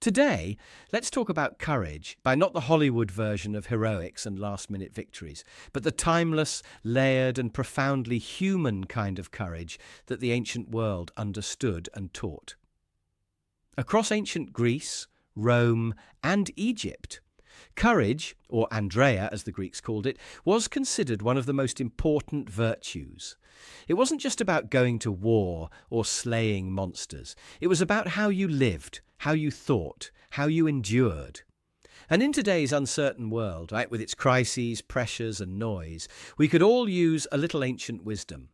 Today, let's talk about courage by not the Hollywood version of heroics and last-minute victories, but the timeless, layered and profoundly human kind of courage that the ancient world understood and taught. Across ancient Greece, Rome and Egypt, courage, or Andrea as the Greeks called it, was considered one of the most important virtues. It wasn't just about going to war or slaying monsters. It was about how you lived, how you thought, how you endured. And in today's uncertain world, right, with its crises, pressures and noise, we could all use a little ancient wisdom.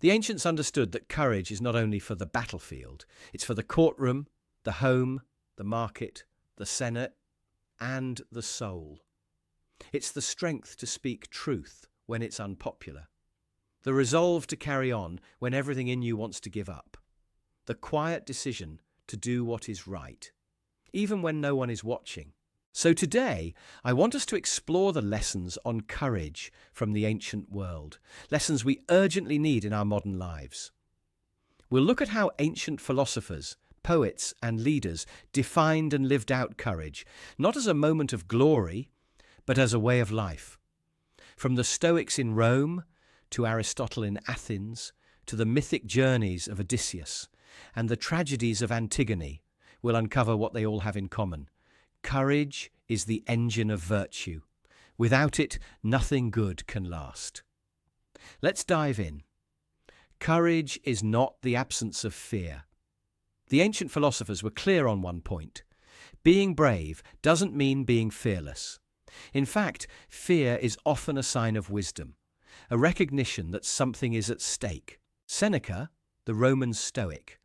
The ancients understood that courage is not only for the battlefield, it's for the courtroom, the home, the market, the senate, and the soul. It's the strength to speak truth when it's unpopular, the resolve to carry on when everything in you wants to give up, the quiet decision to do what is right, even when no one is watching. So today, I want us to explore the lessons on courage from the ancient world, lessons we urgently need in our modern lives. We'll look at how ancient philosophers, poets and leaders defined and lived out courage, not as a moment of glory, but as a way of life. From the Stoics in Rome, to Aristotle in Athens, to the mythic journeys of Odysseus, and the tragedies of Antigone, we'll uncover what they all have in common. Courage is the engine of virtue. Without it, nothing good can last. Let's dive in. Courage is not the absence of fear. The ancient philosophers were clear on one point. Being brave doesn't mean being fearless. In fact, fear is often a sign of wisdom, a recognition that something is at stake. Seneca, the Roman Stoic,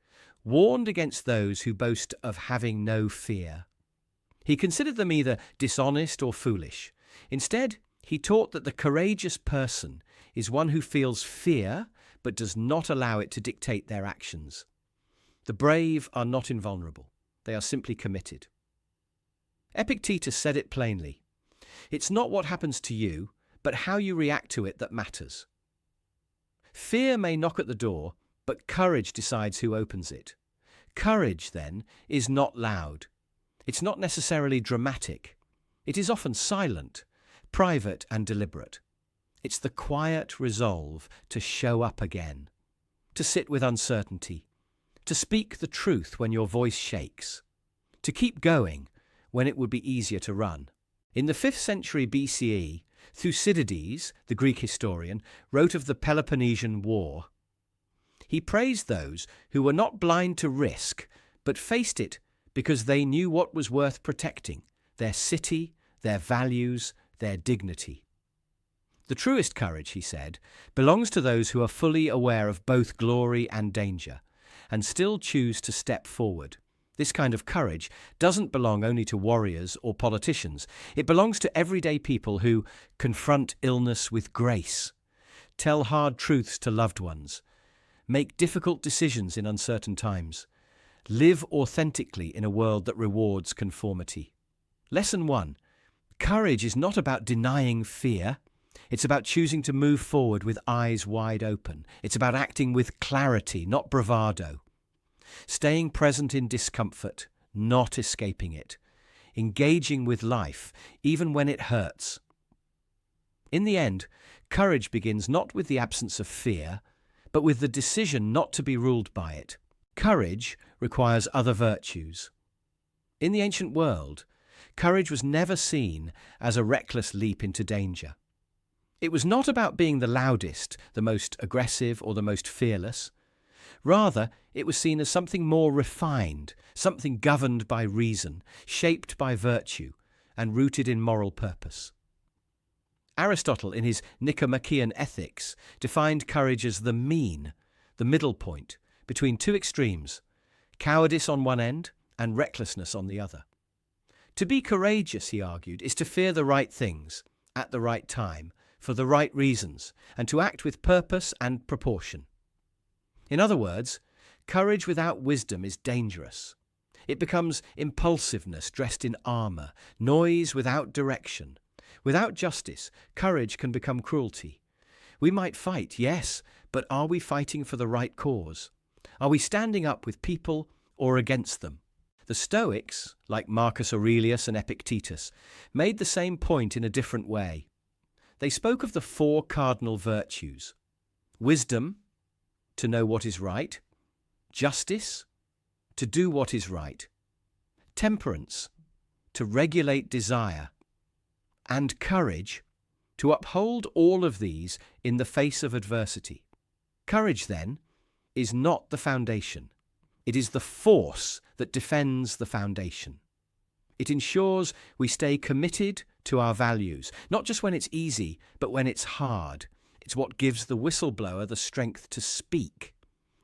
warned against those who boast of having no fear. He considered them either dishonest or foolish. Instead, he taught that the courageous person is one who feels fear but does not allow it to dictate their actions. The brave are not invulnerable. They are simply committed. Epictetus said it plainly. It's not what happens to you, but how you react to it that matters. Fear may knock at the door, but courage decides who opens it. Courage, then, is not loud. It's not necessarily dramatic. It is often silent, private and deliberate. It's the quiet resolve to show up again, to sit with uncertainty, to speak the truth when your voice shakes, to keep going when it would be easier to run. In the 5th century BCE, Thucydides, the Greek historian, wrote of the Peloponnesian War. He praised those who were not blind to risk, but faced it because they knew what was worth protecting, their city, their values, their dignity. The truest courage, he said, belongs to those who are fully aware of both glory and danger, and still choose to step forward. This kind of courage doesn't belong only to warriors or politicians. It belongs to everyday people who confront illness with grace, tell hard truths to loved ones, make difficult decisions in uncertain times, live authentically in a world that rewards conformity. Lesson 1. Courage is not about denying fear. It's about choosing to move forward with eyes wide open. It's about acting with clarity, not bravado. Staying present in discomfort, not escaping it. Engaging with life, even when it hurts. In the end, courage begins not with the absence of fear, but with the decision not to be ruled by it. Courage requires other virtues. In the ancient world, courage was never seen as a reckless leap into danger. It was not about being the loudest, the most aggressive, or the most fearless. Rather, it was seen as something more refined, something governed by reason, shaped by virtue, and rooted in moral purpose. Aristotle, in his Nicomachean Ethics, defined courage as the mean, the middle point, between two extremes, cowardice on one end and recklessness on the other. To be courageous, he argued, is to fear the right things, at the right time, for the right reasons, and to act with purpose and proportion. In other words, courage without wisdom is dangerous. It becomes impulsiveness dressed in armour, noise without direction. Without justice, courage can become cruelty. We might fight, yes, but are we fighting for the right cause? Are we standing up with people or against them? The Stoics, like Marcus Aurelius and Epictetus, made the same point in a different way. They spoke of the four cardinal virtues: wisdom, to know what is right; justice, to do what is right; temperance, to regulate desire; and courage, to uphold all of these in the face of adversity. Courage, then, is not the foundation. It is the force that defends the foundation. It ensures we stay committed to our values, not just when it's easy, but when it's hard. It's what gives the whistleblower the strength to speak.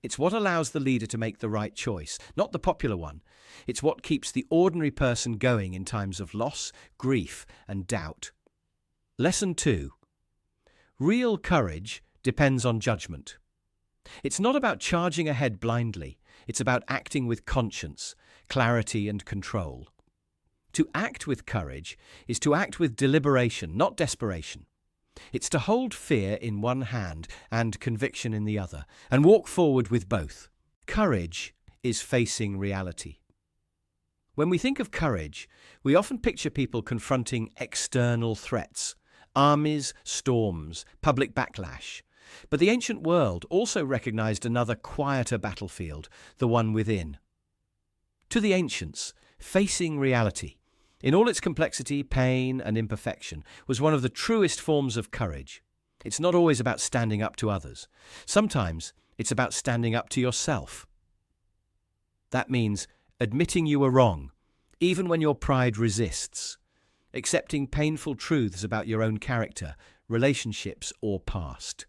It's what allows the leader to make the right choice, not the popular one. It's what keeps the ordinary person going in times of loss, grief, and doubt. Lesson 2. Real courage depends on judgment. It's not about charging ahead blindly. It's about acting with conscience, clarity, and control. To act with courage is to act with deliberation, not desperation. It's to hold fear in one hand and conviction in the other, and walk forward with both. Courage is facing reality. When we think of courage, we often picture people confronting external threats: armies, storms, public backlash. But the ancient world also recognized another quieter battlefield, the one within. To the ancients, facing reality, in all its complexity, pain, and imperfection, was one of the truest forms of courage. It's not always about standing up to others. Sometimes it's about standing up to yourself. That means admitting you were wrong, even when your pride resists, accepting painful truths about your own character, relationships, or past.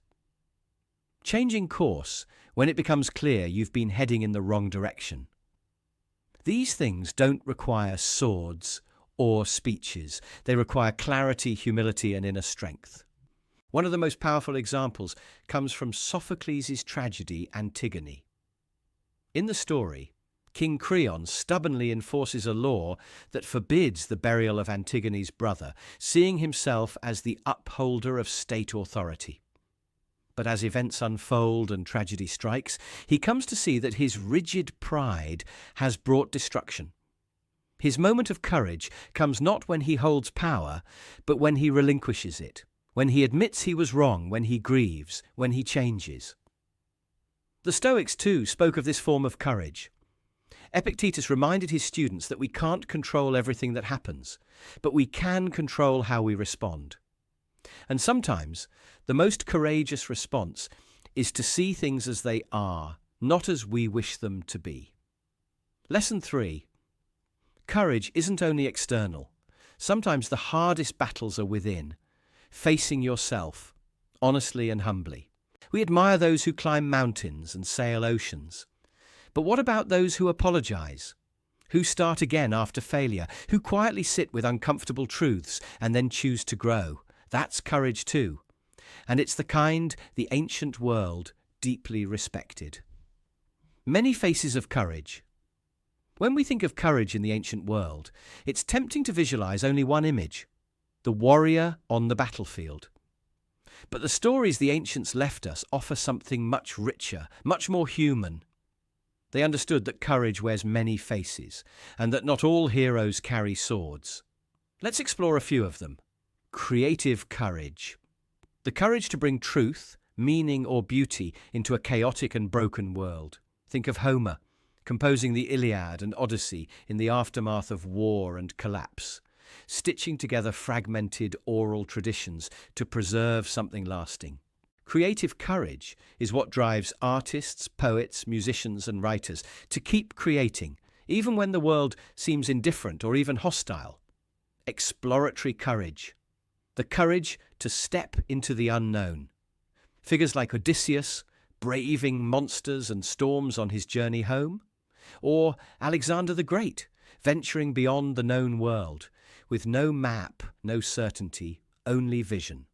Changing course when it becomes clear you've been heading in the wrong direction. These things don't require swords or speeches. They require clarity, humility, and inner strength. One of the most powerful examples comes from Sophocles' tragedy Antigone. In the story, King Creon stubbornly enforces a law that forbids the burial of Antigone's brother, seeing himself as the upholder of state authority. But as events unfold and tragedy strikes, he comes to see that his rigid pride has brought destruction. His moment of courage comes not when he holds power, but when he relinquishes it, when he admits he was wrong, when he grieves, when he changes. The Stoics, too, spoke of this form of courage. Epictetus reminded his students that we can't control everything that happens, but we can control how we respond. And sometimes, the most courageous response is to see things as they are, not as we wish them to be. Lesson 3. Courage isn't only external. Sometimes the hardest battles are within, facing yourself, honestly and humbly. We admire those who climb mountains and sail oceans. But what about those who apologize? Who start again after failure? Who quietly sit with uncomfortable truths and then choose to grow? That's courage too. And it's the kind the ancient world deeply respected. Many faces of courage. When we think of courage in the ancient world, it's tempting to visualize only one image: the warrior on the battlefield. But the stories the ancients left us offer something much richer, much more human. They understood that courage wears many faces, and that not all heroes carry swords. Let's explore a few of them. Creative courage. The courage to bring truth, meaning, or beauty into a chaotic and broken world. Think of Homer, composing the Iliad and Odyssey in the aftermath of war and collapse, stitching together fragmented oral traditions to preserve something lasting. Creative courage is what drives artists, poets, musicians, and writers to keep creating, even when the world seems indifferent or even hostile. Exploratory courage. The courage to step into the unknown. Figures like Odysseus, braving monsters and storms on his journey home. Or Alexander the Great, venturing beyond the known world, with no map, no certainty, only vision.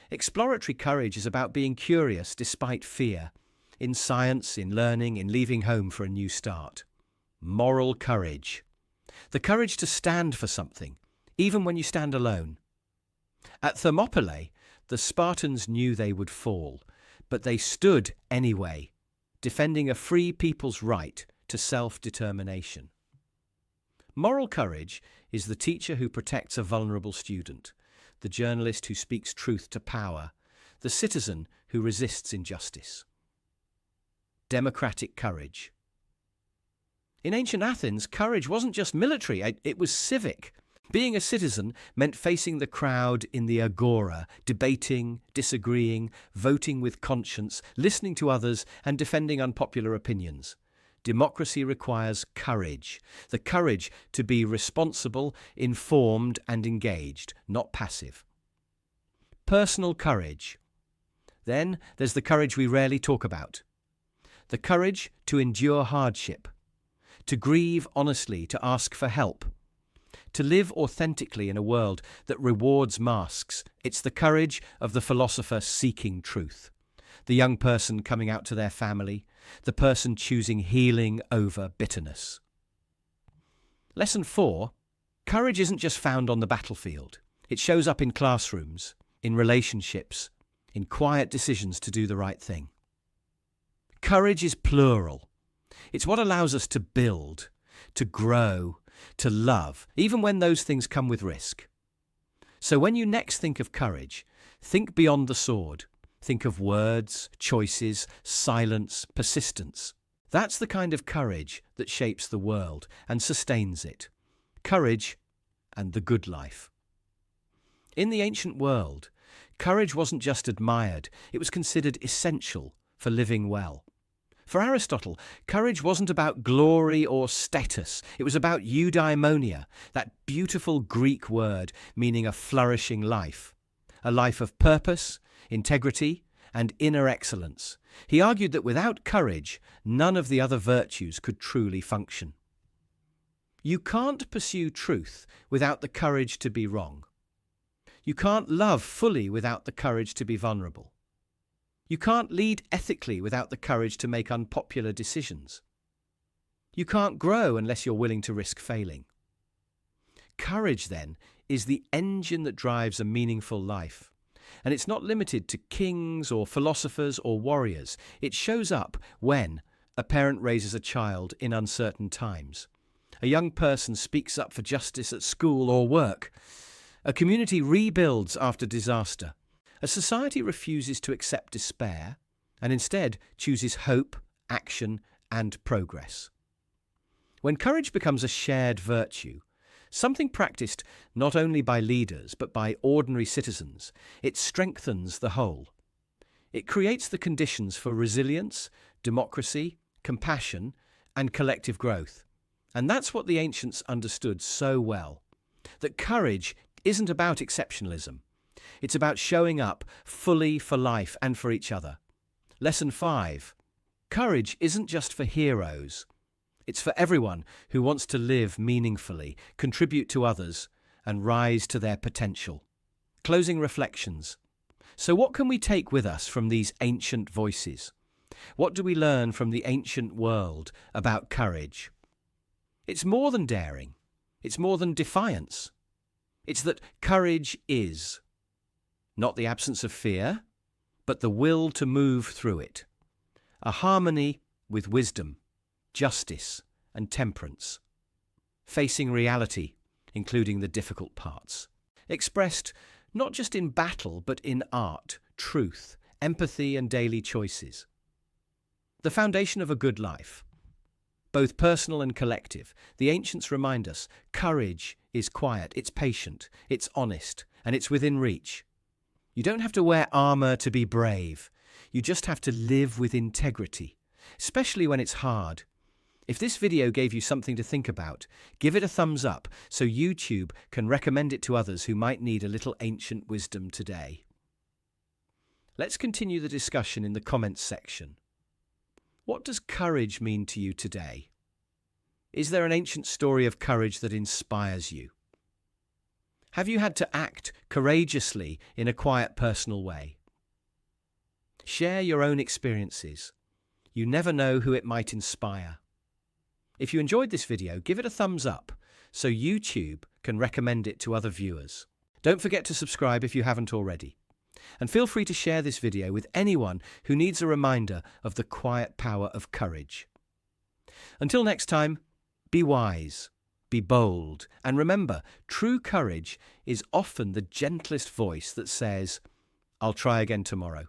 Exploratory courage is about being curious despite fear, in science, in learning, in leaving home for a new start. Moral courage. The courage to stand for something, even when you stand alone. At Thermopylae, the Spartans knew they would fall, but they stood anyway, defending a free people's right to self-determination. Moral courage is the teacher who protects a vulnerable student, the journalist who speaks truth to power, the citizen who resists injustice. Democratic courage. In ancient Athens, courage wasn't just military, it was civic. Being a citizen meant facing the crowd in the agora, debating, disagreeing, voting with conscience, listening to others, and defending unpopular opinions. Democracy requires courage, the courage to be responsible, informed, and engaged, not passive. Personal courage. Then there's the courage we rarely talk about. The courage to endure hardship, to grieve honestly, to ask for help, to live authentically in a world that rewards masks. It's the courage of the philosopher seeking truth, the young person coming out to their family, the person choosing healing over bitterness. Lesson 4. Courage isn't just found on the battlefield. It shows up in classrooms, in relationships, in quiet decisions to do the right thing. Courage is plural. It's what allows us to build, to grow, to love, even when those things come with risk. So when you next think of courage, think beyond the sword. Think of words, choices, silence, persistence. That's the kind of courage that shapes the world and sustains it. Courage and the good life. In the ancient world, courage wasn't just admired, it was considered essential for living well. For Aristotle, courage wasn't about glory or status. It was about eudaimonia, that beautiful Greek word meaning a flourishing life. A life of purpose, integrity, and inner excellence. He argued that without courage, none of the other virtues could truly function. You can't pursue truth without the courage to be wrong. You can't love fully without the courage to be vulnerable. You can't lead ethically without the courage to make unpopular decisions. You can't grow unless you're willing to risk failing. Courage, then, is the engine that drives a meaningful life. And it's not limited to kings or philosophers or warriors. It shows up when a parent raises a child in uncertain times. A young person speaks up for justice at school or work. A community rebuilds after disaster. A society refuses to accept despair and instead chooses hope, action, and progress. When courage becomes a shared virtue, something practiced not only by leaders but by ordinary citizens, it strengthens the whole. It creates the conditions for resilience, democracy, compassion, and collective growth. And that's what the ancients understood so well, that courage isn't about exceptionalism. It's about showing up fully for life and for each other. Lesson 5. Courage isn't just for heroes. It's for everyone who wants to live meaningfully, contribute to others, and rise to their potential. Closing reflections. So what can we take with us from these ancient voices? What do we learn from the ancient world about courage? It's more than daring. It's more than defiance. It's that courage is not the absence of fear, but the will to move through it. A harmony with wisdom, justice, and temperance. Facing reality, including the difficult parts. Expressed not just in battle, but in art, truth, empathy, and daily choices. The foundation of a good life. Both personal and collective, the ancients remind us courage is quiet, it's patient, it's honest, and it's within reach. You don't have to wear armor to be brave. You just have to live with integrity, especially when it's hard. If this video gave you something to think about, give it a thumbs up so YouTube can recommend it to others who might need a little ancient wisdom today. Let's continue the discussion in the comments section. What does courage mean to you today? Is there an ancient story of courage that inspires you? Have you had to act courageously in a quiet, personal way? Share your own experiences. You never know who it might inspire. If you enjoyed this video, give it a thumbs up so YouTube can recommend it to other viewers. Don't forget to subscribe if you haven't already. And feel free to share this video with anyone who needs a reminder of the quiet power of courage. Until next time, be wise, Be bold. And remember, true courage is often the gentlest voice that says, I'll try again tomorrow.